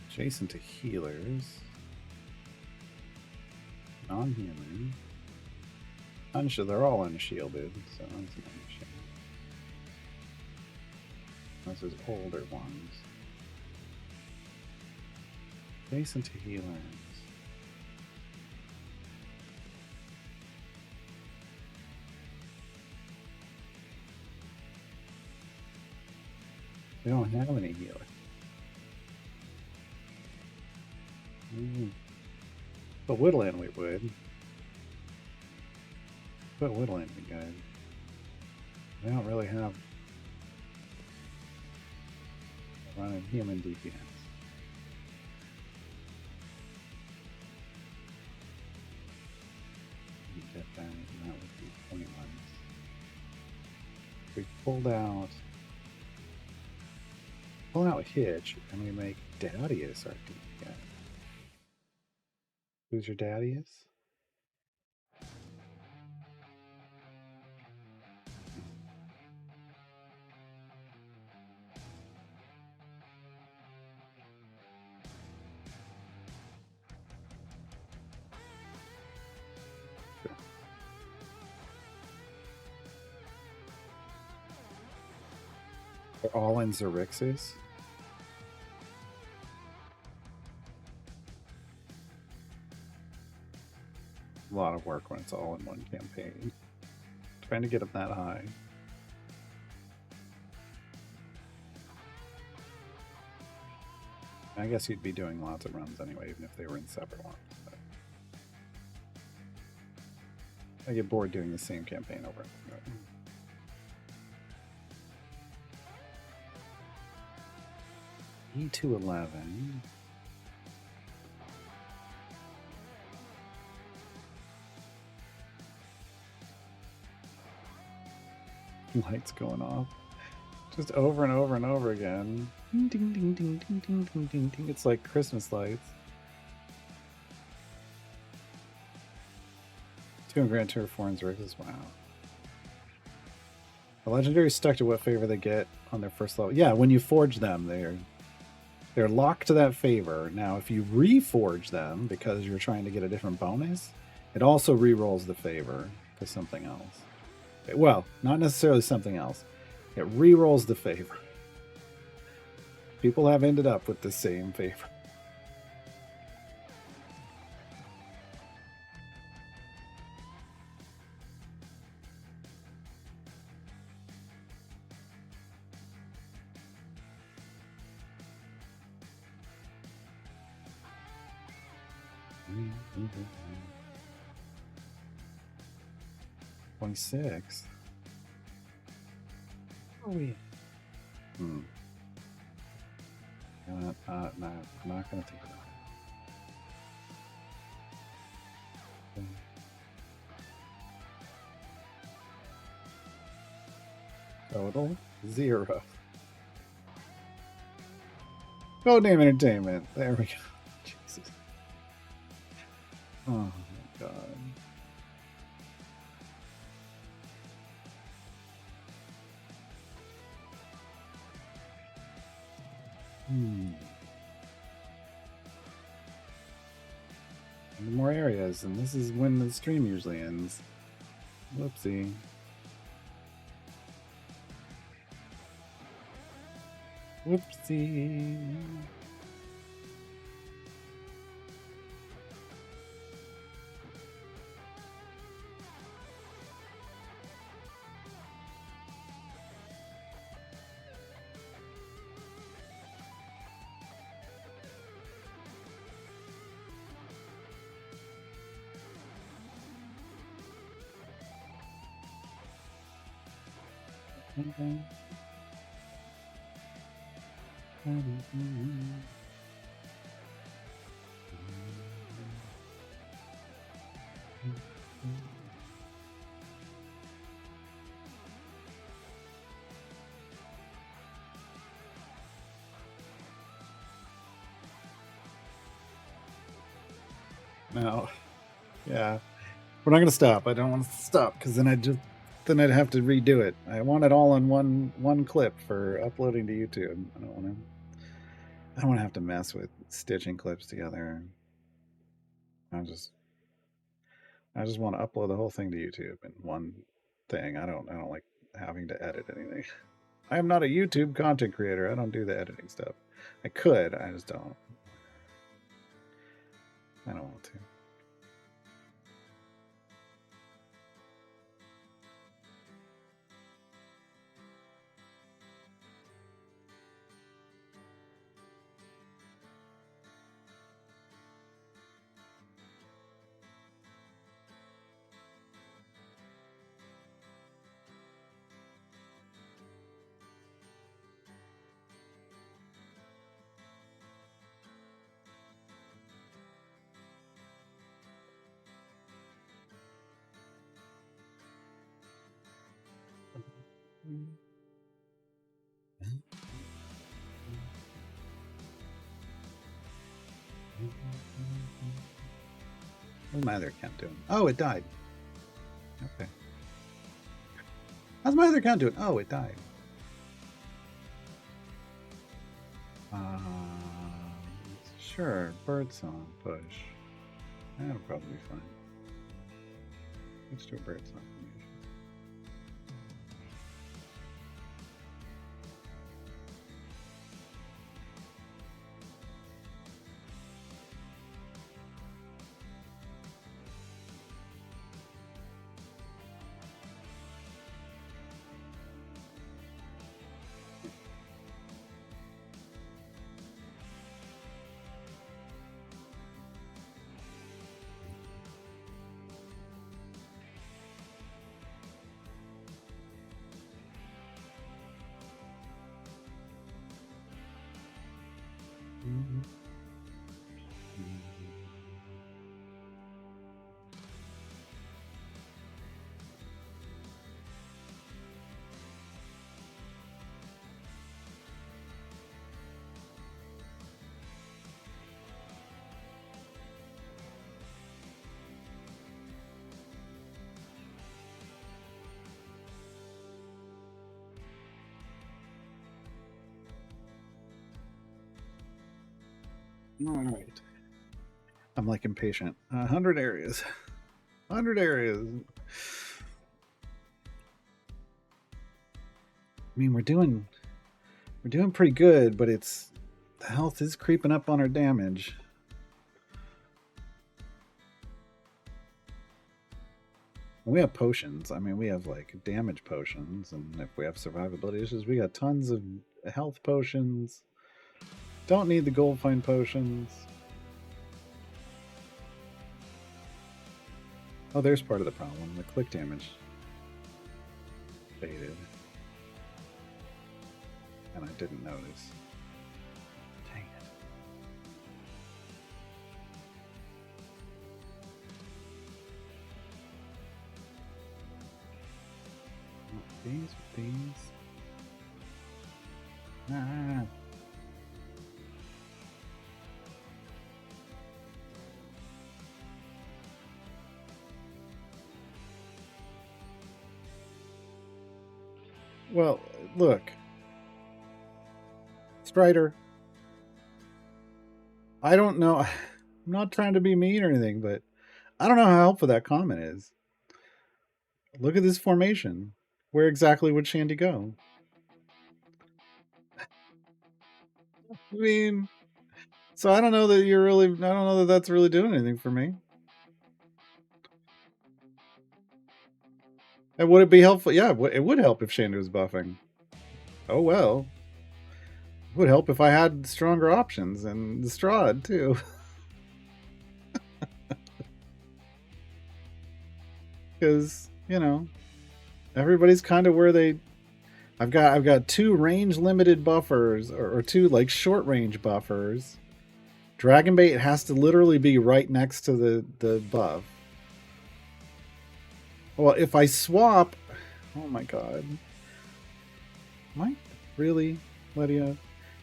Adjacent to healers. Non-human. They're all unshielded, so that's not a shame. This is older ones. Adjacent to healers. We don't have any healer. But Woodland we would. But Woodland we good. We don't really have running human DPS. Get that, and that would be pointless. We pulled out Hitch, and we make Dadius our DPS. Who's your Dadius? They're all in Xerxes. A lot of work when it's all in one campaign. Trying to get them that high. I guess you'd be doing lots of runs anyway, even if they were in separate ones. But I get bored doing the same campaign over and over. E211. Lights going off. Just over and over and over again. Ding, ding, ding, ding, ding, ding, ding, ding, ding. It's like Christmas lights. 2 in Grand Tour, 4 in Xerxes. Wow. The legendary stuck to what favor they get on their first level. Yeah, when you forge them, they're locked to that favor. Now, if you reforge them because you're trying to get a different bonus, it also re-rolls the favor to something else. Well, not necessarily something else. It re-rolls the favor. People have ended up with the same favor. Mm-hmm. 26. Are we? No, I'm not going to think about it. Total 0. Code name entertainment. There we go. Jesus. Oh my god. More areas, and this is when the stream usually ends. Whoopsie. Whoopsie. Okay. No. Yeah. We're not going to stop. I don't want to stop because then I'd have to redo it. I want it all in one clip for uploading to YouTube. I don't want to have to mess with stitching clips together. I just want to upload the whole thing to YouTube in one thing. I don't like having to edit anything. I am not a YouTube content creator. I don't do the editing stuff. I could, I just don't. I don't want to. What's my other account doing? Oh, it died. Okay. How's my other account doing? Oh, it died. Sure. Birdsong push. That'll probably be fine. Let's do a birdsong. All right. I'm like impatient. 100 areas. 100 areas. I mean, we're doing pretty good, but the health is creeping up on our damage. We have potions. I mean, we have like damage potions, and if we have survivability issues, we got tons of health potions. Don't need the gold fine potions. Oh, there's part of the problem. The click damage faded. And I didn't notice. Dang it. These. Ah. Well, look. Strider. I don't know. I'm not trying to be mean or anything, but I don't know how helpful that comment is. Look at this formation. Where exactly would Shandy go? I mean, so I don't know that you're really. I don't know that that's really doing anything for me. And would it be helpful? Yeah, it would help if Shandy was buffing. Oh well. It would help if I had stronger options and the Strahd too. Because, you know, everybody's kind of where they I've got 2 range limited buffers or 2 like short range buffers. Dragonbait has to literally be right next to the buff. Well, if I swap, oh my god. Am I really, Lydia?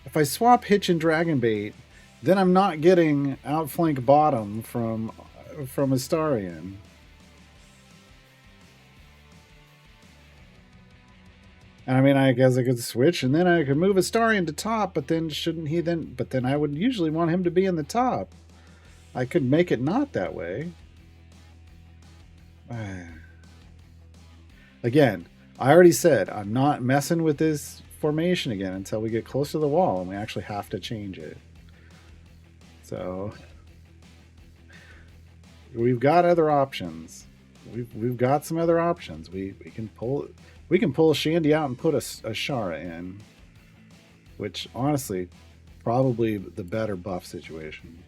If I swap Hitch and Dragonbait, then I'm not getting outflank bottom from Astarion. And I mean, I guess I could switch, and then I could move Astarion to top, but then shouldn't he then... But then I would usually want him to be in the top. I could make it not that way. Again, I already said I'm not messing with this formation again until we get close to the wall and we actually have to change it. So we've got other options. We've got some other options. We can pull Shandy out and put a Shara in, which honestly probably the better buff situation.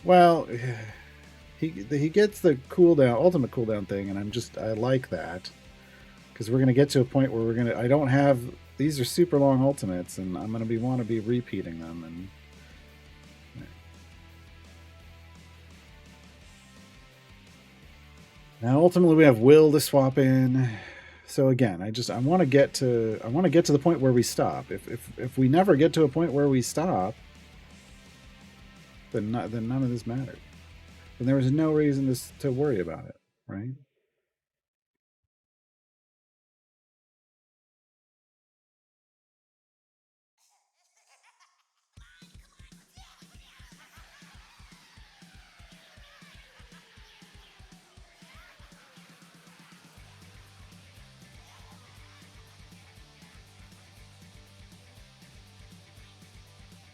Well, he gets the cooldown, ultimate cooldown thing, and I like that because we're gonna get to a point where I don't have, these are super long ultimates, and I'm gonna want to be repeating them, and now ultimately we have Will to swap in. So again, I want to get to the point where we stop. If we never get to a point where we stop, then none of this mattered. And there was no reason to worry about it, right?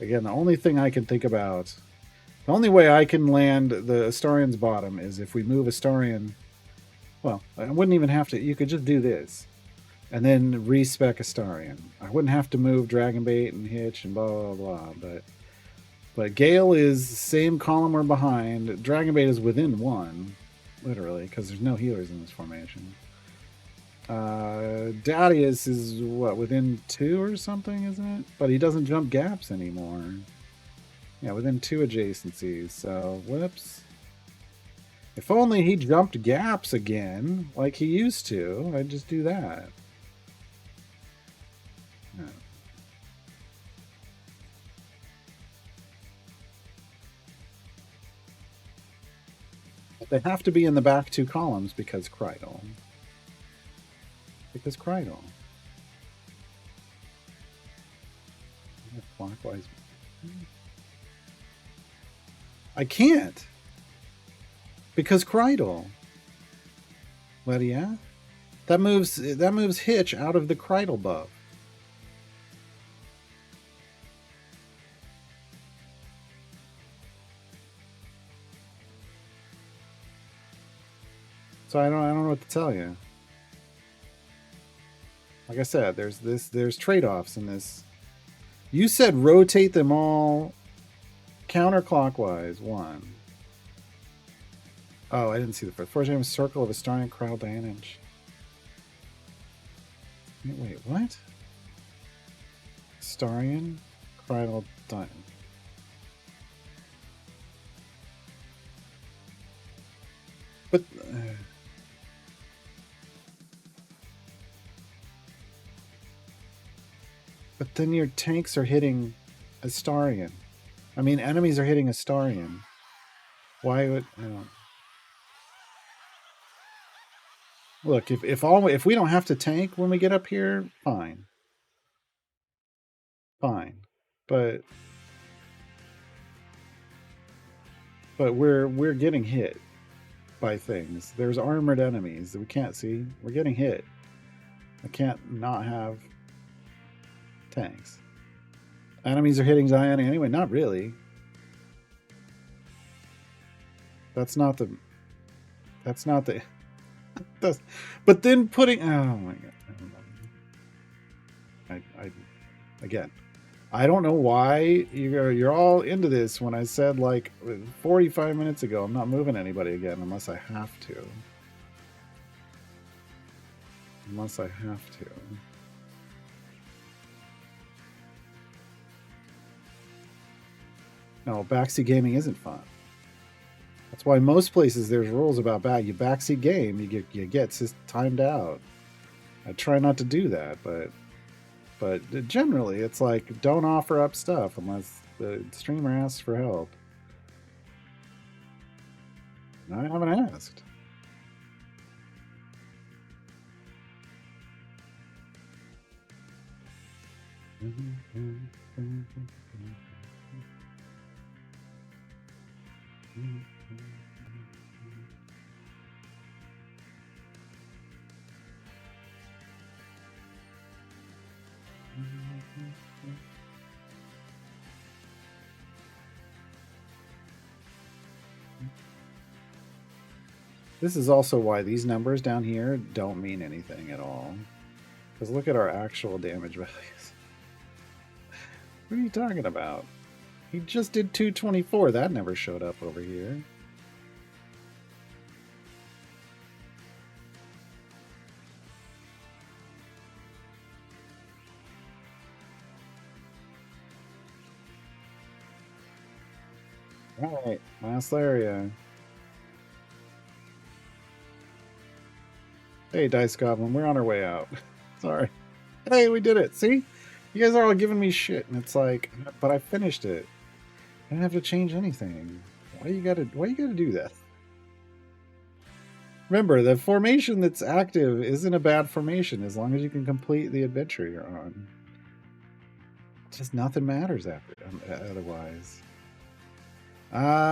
Again, the only thing I can think about, the only way I can land the Astarion's bottom is if we move Astarion. Well, I wouldn't even have to. You could just do this, and then respec Astarion. I wouldn't have to move Dragonbait and Hitch and blah blah blah. But Gale is the same column we're behind. Dragonbait is within 1, literally, because there's no healers in this formation. Darius is what, within 2 or something, isn't it? But he doesn't jump gaps anymore. Yeah, within 2 adjacencies. So, whoops. If only he jumped gaps again, like he used to, I'd just do that. No. They have to be in the back 2 columns because Krydal. Clockwise. I can't. Because Krydal. Well, yeah. That moves Hitch out of the Kreidel buff. So I don't know what to tell you. Like I said, there's trade-offs in this. You said rotate them all counterclockwise. One. Oh, I didn't see the first. First name is Circle of Astarian Crowd Damage. Wait, what? Astarian Crowd Diamond. But then your tanks are hitting Astarian. I mean, enemies are hitting Astarian. Why would Look, if we don't have to tank when we get up here, fine. Fine. But we're getting hit by things. There's armored enemies that we can't see. We're getting hit. I can't not have tanks. Enemies are hitting Zion anyway. Not really. That's not the. But then putting. Oh my god. Again. I don't know why you're all into this when I said like 45 minutes ago I'm not moving anybody again unless I have to. Unless I have to. No, backseat gaming isn't fun. That's why most places there's rules about you backseat game, you get timed out. I try not to do that, but generally it's like don't offer up stuff unless the streamer asks for help. And I haven't asked. This is also why these numbers down here don't mean anything at all. Because look at our actual damage values. What are you talking about? He just did 224. That never showed up over here. Alright, last area. Hey, Dice Goblin, we're on our way out. Sorry. Hey, we did it. See? You guys are all giving me shit, and it's like, but I finished it. I didn't have to change anything. Why you gotta do that? Remember, the formation that's active isn't a bad formation as long as you can complete the adventure you're on. Just nothing matters after otherwise.